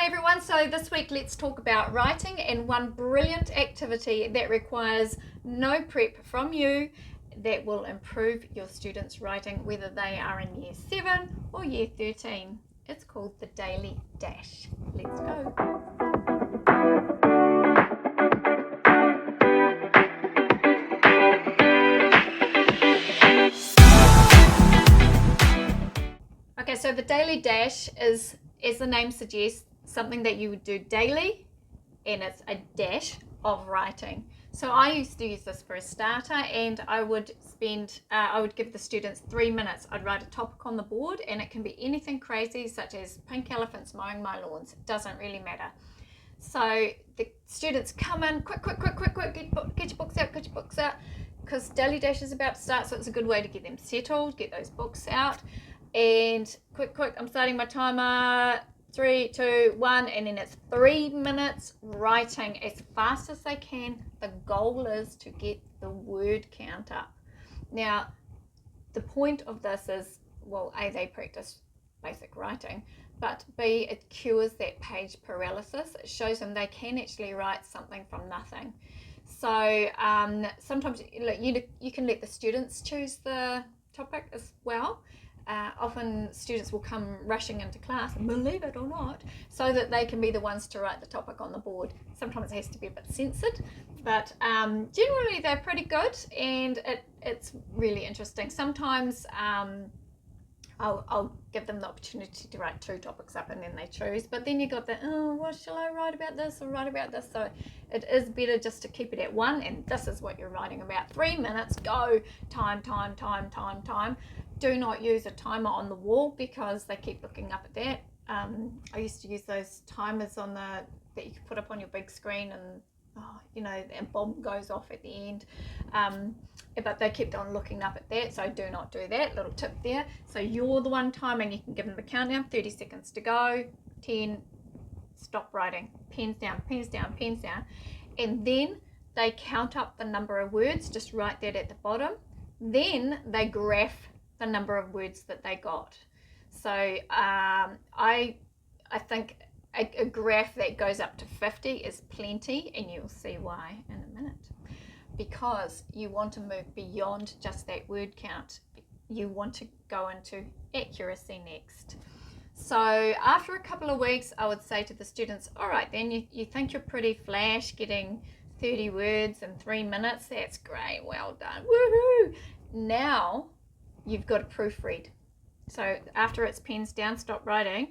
Hi everyone, so this week let's talk about writing and one brilliant activity that requires no prep from you that will improve your students' writing whether they are in year 7 or year 13. It's called the Daily Dash. Let's go. Okay, so the Daily Dash is, as the name suggests, something that you would do daily, and it's a dash of writing. So I used to use this for a starter, and I would give the students 3 minutes. I'd write a topic on the board, and it can be anything crazy such as pink elephants mowing my lawns. It doesn't really matter. So the students come in, quick, get your books out, because Daily Dash is about to start, so it's a good way to get them settled, get those books out. And quick, I'm starting my timer. 3, 2, 1, and then it's 3 minutes writing as fast as they can. The goal is to get the word count up. Now, the point of this is, well, A, they practice basic writing, but B, it cures that page paralysis. It shows them they can actually write something from nothing. So sometimes you can let the students choose the topic as well. Often students will come rushing into class, believe it or not, so that they can be the ones to write the topic on the board. Sometimes it has to be a bit censored, but generally they're pretty good, and it's really interesting. Sometimes I'll give them the opportunity to write 2 topics up and then they choose, but then you got the, what shall I write about this or write about this? So it is better just to keep it at 1, and this is what you're writing about. 3 minutes, go, time. Do not use a timer on the wall because they keep looking up at that. I used to use those timers that you could put up on your big screen, and a bomb goes off at the end. But they kept on looking up at that, so do not do that. Little tip there. So you're the one timing. You can give them the countdown. 30 seconds to go. 10. Stop writing. Pens down. And then they count up the number of words. Just write that at the bottom. Then they graph the number of words that they got. So I think a graph that goes up to 50 is plenty, and you'll see why in a minute. Because you want to move beyond just that word count. You want to go into accuracy next. So after a couple of weeks, I would say to the students, all right, then you think you're pretty flash, getting 30 words in 3 minutes. That's great. Well done. Woohoo! Now you've got to proofread. So after it's pens down, stop writing.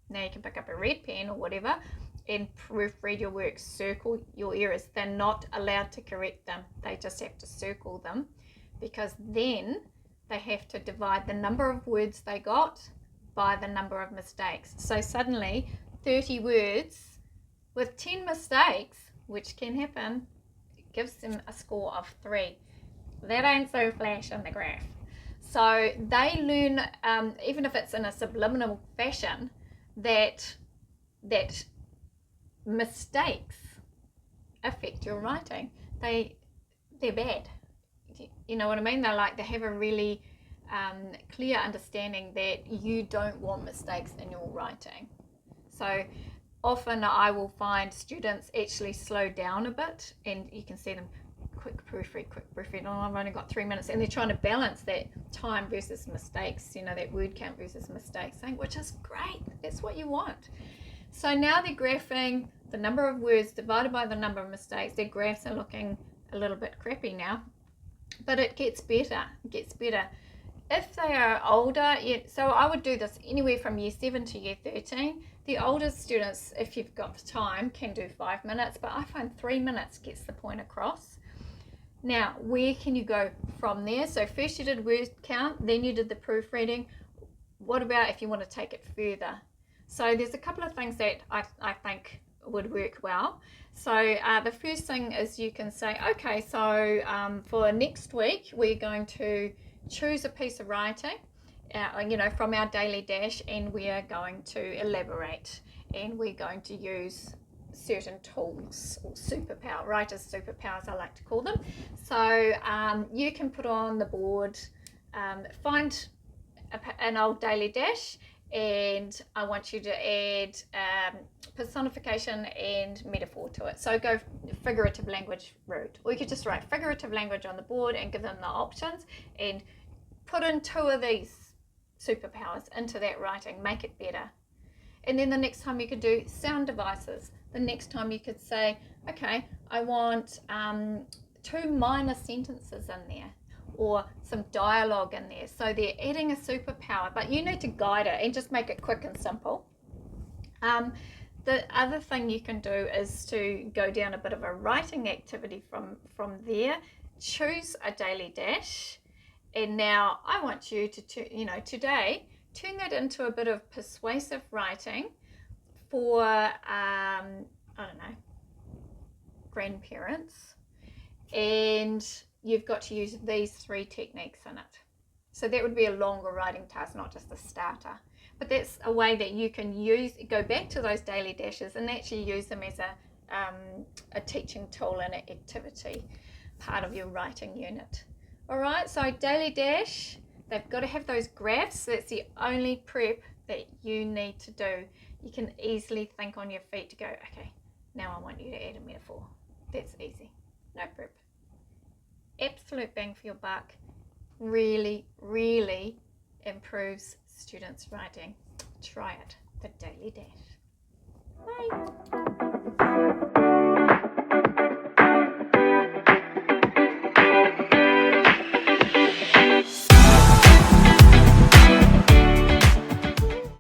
Now you can pick up a red pen or whatever and proofread your work. Circle your errors. They're not allowed to correct them. They just have to circle them, because then they have to divide the number of words they got by the number of mistakes. So suddenly 30 words with 10 mistakes, which can happen, gives them a score of 3. That ain't so flash on the graph. So they learn, even if it's in a subliminal fashion, that mistakes affect your writing. They're bad. You know what I mean? They have a really clear understanding that you don't want mistakes in your writing. So often I will find students actually slow down a bit, and you can see them quick proofread. Oh, I've only got 3 minutes, and they're trying to balance that time versus mistakes, that word count versus mistakes, which is great. That's what you want. So now they're graphing the number of words divided by the number of mistakes. Their graphs are looking a little bit crappy now, but it gets better. If they are older, so I would do this anywhere from year 7 to year 13. The oldest students, if you've got the time, can do 5 minutes, but I find 3 minutes gets the point across. Now, where can you go from there? So first you did word count, then you did the proofreading. What about if you want to take it further? So there's a couple of things that I think would work well. So the first thing is you can say, okay, so for next week, we're going to choose a piece of writing, from our Daily Dash, and we are going to elaborate, and we're going to use certain tools, or writers' superpowers I like to call them. So you can put on the board, find an old Daily Dash, and I want you to add personification and metaphor to it. So go figurative language route. Or you could just write figurative language on the board and give them the options and put in 2 of these superpowers into that writing, make it better. And then the next time you could do sound devices. The next time you could say, okay, I want 2 minor sentences in there, or some dialogue in there. So they're adding a superpower, but you need to guide it and just make it quick and simple. The other thing you can do is to go down a bit of a writing activity from there. Choose a daily dash, and now I want you to today turn that into a bit of persuasive writing for I don't know, grandparents, and you've got to use these 3 techniques in it. So that would be a longer writing task, not just a starter. But that's a way that you can go back to those daily dashes and actually use them as a teaching tool and an activity part of your writing unit. All right, so daily dash, they've got to have those graphs. That's the only prep that you need to do. You can easily think on your feet to go, okay, now I want you to add a metaphor. That's easy, no prep. Absolute bang for your buck. Really, really improves students' writing. Try it, the daily dash. Bye.